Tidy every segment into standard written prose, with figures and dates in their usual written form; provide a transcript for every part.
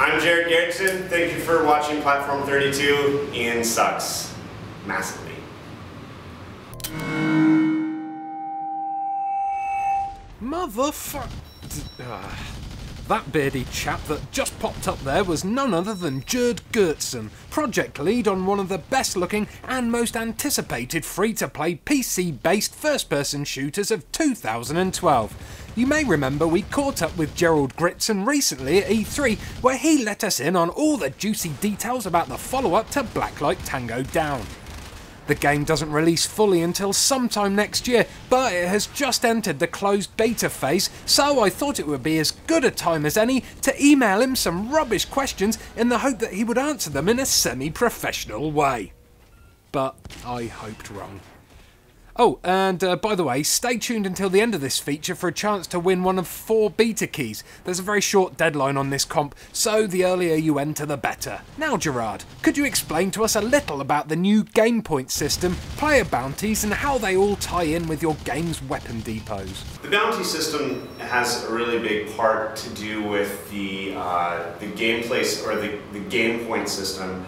I'm Jared Gerritzen. Thank you for watching Platform 32. Ian sucks massively. That beardy chap that just popped up there was none other than Jared Gerritzen, Project Lead on one of the best looking and most anticipated free-to-play PC-based first-person shooters of 2012. You may remember we caught up with Jared Gerritzen recently at E3, where he let us in on all the juicy details about the follow-up to Blacklight Tango Down. The game doesn't release fully until sometime next year, but it has just entered the closed beta phase, so I thought it would be as good a time as any to email him some rubbish questions in the hope that he would answer them in a semi-professional way. But I hoped wrong. Oh, and by the way, stay tuned until the end of this feature for a chance to win one of 4 beta keys. There's a very short deadline on this comp, so the earlier you enter the better. Now Gerard, could you explain to us a little about the new game point system, player bounties, and how they all tie in with your game's weapon depots? The bounty system has a really big part to do with the gameplay, or the game point system,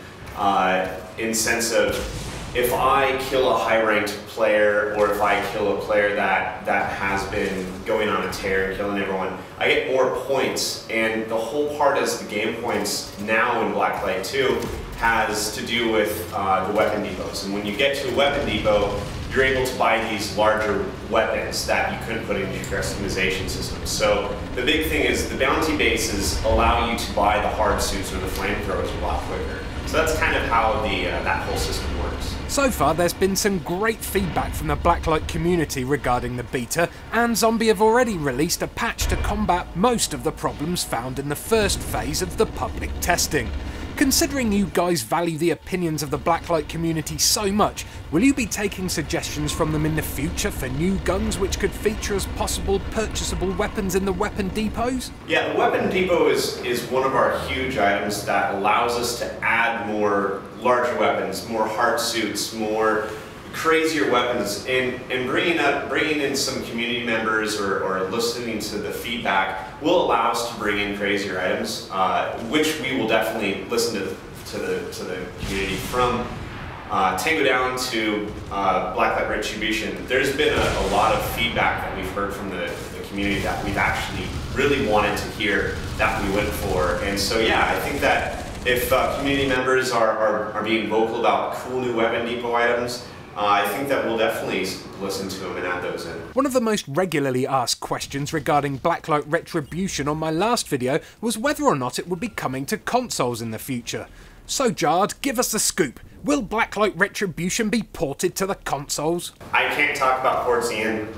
in sense of, if I kill a high-ranked player, or if I kill a player that has been going on a tear and killing everyone, I get more points. And the whole part is the game points now in Blacklight 2 has to do with the weapon depots. And when you get to a weapon depot, you're able to buy these larger weapons that you couldn't put into your customization system. So the big thing is the bounty bases allow you to buy the hard suits or the flamethrowers a lot quicker. So that's kind of how that whole system works. So far there's been some great feedback from the Blacklight community regarding the beta, and Zombie have already released a patch to combat most of the problems found in the first phase of the public testing. Considering you guys value the opinions of the Blacklight community so much, will you be taking suggestions from them in the future for new guns which could feature as possible purchasable weapons in the weapon depots? Yeah, the weapon depot is one of our huge items that allows us to add more larger weapons, more hard suits, more crazier weapons, and bringing in some community members or listening to the feedback will allow us to bring in crazier items, which we will definitely listen to the community from Tango Down to Blacklight Retribution. There's been a lot of feedback that we've heard from the community that we've actually really wanted to hear that we went for, and so yeah, I think that if community members are being vocal about cool new weapon depot items, I think that we'll definitely listen to them and add those in. One of the most regularly asked questions regarding Blacklight Retribution on my last video was whether or not it would be coming to consoles in the future. So Jared, give us the scoop. Will Blacklight Retribution be ported to the consoles? I can't talk about ports, Ian.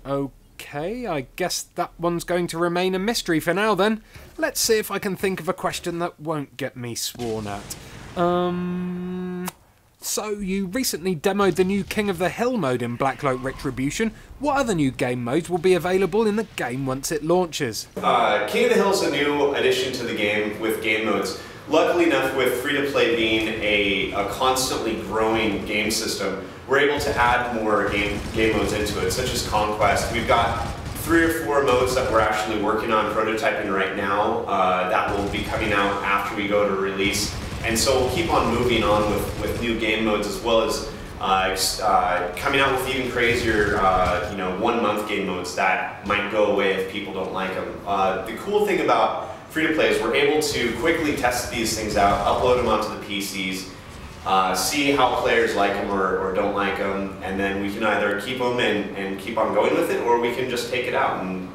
Okay, I guess that one's going to remain a mystery for now then. Let's see if I can think of a question that won't get me sworn at. So you recently demoed the new King of the Hill mode in Blacklight Retribution. What other new game modes will be available in the game once it launches? King of the Hill is a new addition to the game with game modes. Luckily enough, with free-to-play being a constantly growing game system, we're able to add more game modes into it, such as Conquest. We've got 3 or 4 modes that we're actually working on prototyping right now that will be coming out after we go to release. And so we'll keep on moving on with new game modes, as well as coming out with even crazier 1-month game modes that might go away if people don't like them. The cool thing about free-to-play is we're able to quickly test these things out, upload them onto the PCs, see how players like them or don't like them, and then we can either keep them and keep on going with it, or we can just take it out and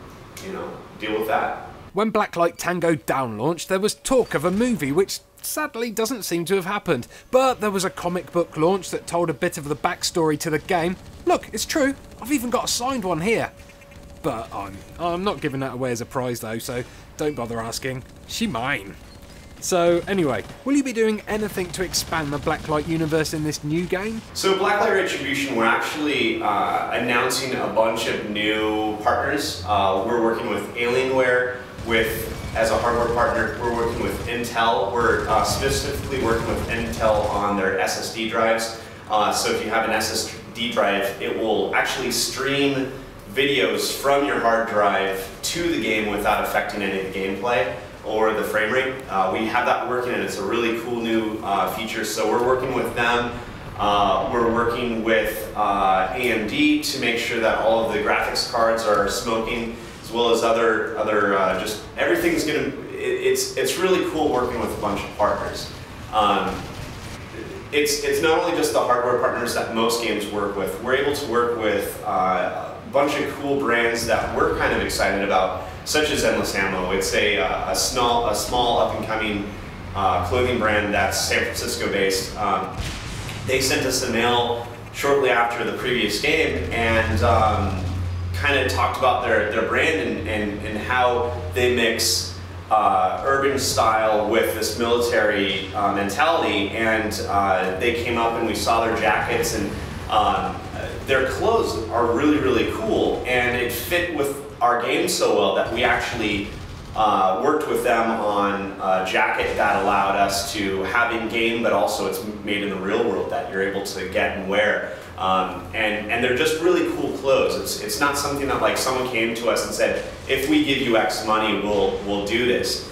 deal with that. When Blacklight Tango Down launched, there was talk of a movie, which sadly doesn't seem to have happened, but there was a comic book launch that told a bit of the backstory to the game. Look, it's true, I've even got a signed one here. But I'm not giving that away as a prize though, so don't bother asking. She mine. So anyway, will you be doing anything to expand the Blacklight universe in this new game? So Blacklight Retribution, we're actually announcing a bunch of new partners. We're working with Alienware, as a hardware partner. We're working with Intel. We're specifically working with Intel on their SSD drives. So if you have an SSD drive, it will actually stream videos from your hard drive to the game without affecting any of the gameplay or the frame rate. We have that working, and it's a really cool new feature. So we're working with them. We're working with AMD to make sure that all of the graphics cards are smoking, as well as other just everything's gonna. It's really cool working with a bunch of partners. It's not only just the hardware partners that most games work with. We're able to work with a bunch of cool brands that we're kind of excited about, such as Endless Ammo. It's a small up-and-coming clothing brand that's San Francisco based. They sent us a mail shortly after the previous game and kind of talked about their brand and how they mix urban style with this military mentality, and they came up and we saw their jackets, and their clothes are really, really cool, and it fit with our game so well that we actually worked with them on a jacket that allowed us to have in-game, but also it's made in the real world that you're able to get and wear. And they're just really cool clothes. It's not something that like someone came to us and said, if we give you X money, we'll do this.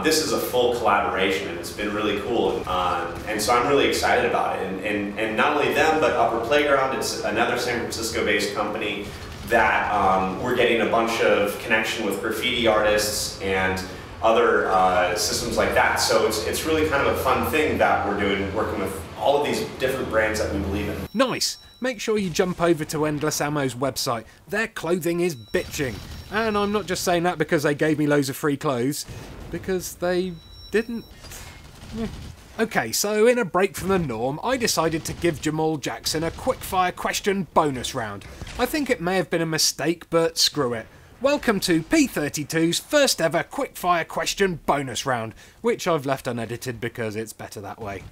This is a full collaboration, and it's been really cool. And so I'm really excited about it. And not only them, but Upper Playground, it's another San Francisco-based company that we're getting a bunch of connection with graffiti artists and other systems like that. So it's really kind of a fun thing that we're doing, working with all of these different brands that we believe in. Nice! Make sure you jump over to Endless Ammo's website. Their clothing is bitching. And I'm not just saying that because they gave me loads of free clothes, because they didn't. Okay, so in a break from the norm, I decided to give Jamal Jackson a quickfire question bonus round. I think it may have been a mistake, but screw it. Welcome to P32's first ever quickfire question bonus round, which I've left unedited because it's better that way.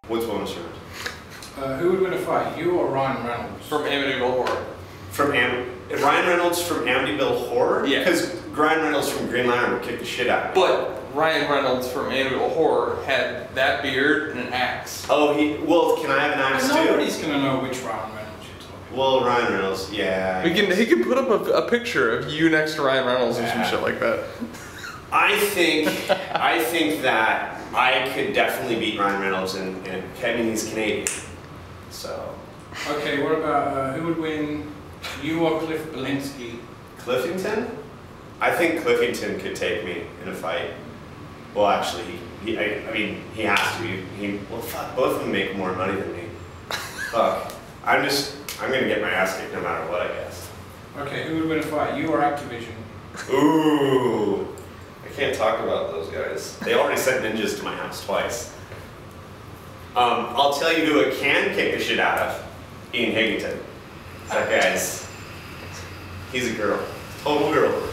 What's bonus round? Who would win a fight, you or Ryan Reynolds? From Amityville Horror. Ryan Reynolds from Amityville Horror? Yeah. Because Ryan Reynolds from Green Lantern would kick the shit out of me. But Ryan Reynolds from Amityville Horror had that beard and an axe. Oh, well, can I have an axe too? Nobody's gonna know which Ryan Reynolds you're talking Well, Ryan Reynolds, yeah. He can put up a picture of you next to Ryan Reynolds or some shit like that. I think that I could definitely beat Ryan Reynolds, and Kevin, he's Canadian, so. Okay, what about, who would win, you or Cliff Belinsky? Cliffington? I think Cliffington could take me in a fight. Well, actually, I mean, he has to. Well, fuck, both of them make more money than me. Fuck. I'm gonna get my ass kicked no matter what, I guess. Okay, who would win a fight, you or Activision? Ooh. I can't talk about those guys. They already sent ninjas to my house twice. I'll tell you who it can kick the shit out of. Ian Higginton. That guy's, he's a girl. Total girl.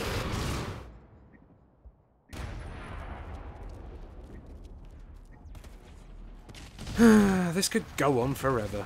This could go on forever.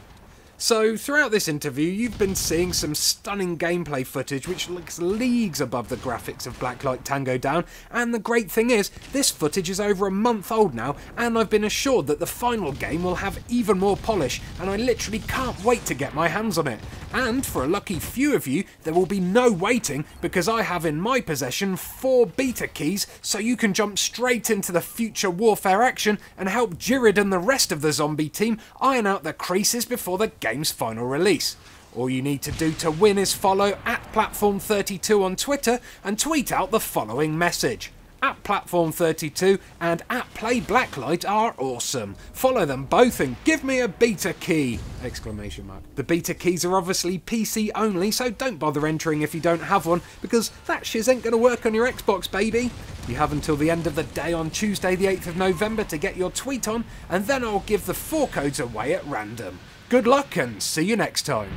So, throughout this interview, you've been seeing some stunning gameplay footage which looks leagues above the graphics of Blacklight Tango Down, and the great thing is, this footage is over a month old now, and I've been assured that the final game will have even more polish, and I literally can't wait to get my hands on it. And for a lucky few of you, there will be no waiting, because I have in my possession 4 beta keys, so you can jump straight into the future warfare action and help Jared and the rest of the zombie team iron out the creases before the game's final release. All you need to do to win is follow @Platform32 on Twitter and tweet out the following message. @Platform32 and @PlayBlacklight are awesome. Follow them both and give me a beta key! Exclamation mark. The beta keys are obviously PC only, so don't bother entering if you don't have one, because that shiz ain't gonna work on your Xbox, baby. You have until the end of the day on Tuesday the 8th of November to get your tweet on, and then I'll give the 4 codes away at random. Good luck and see you next time.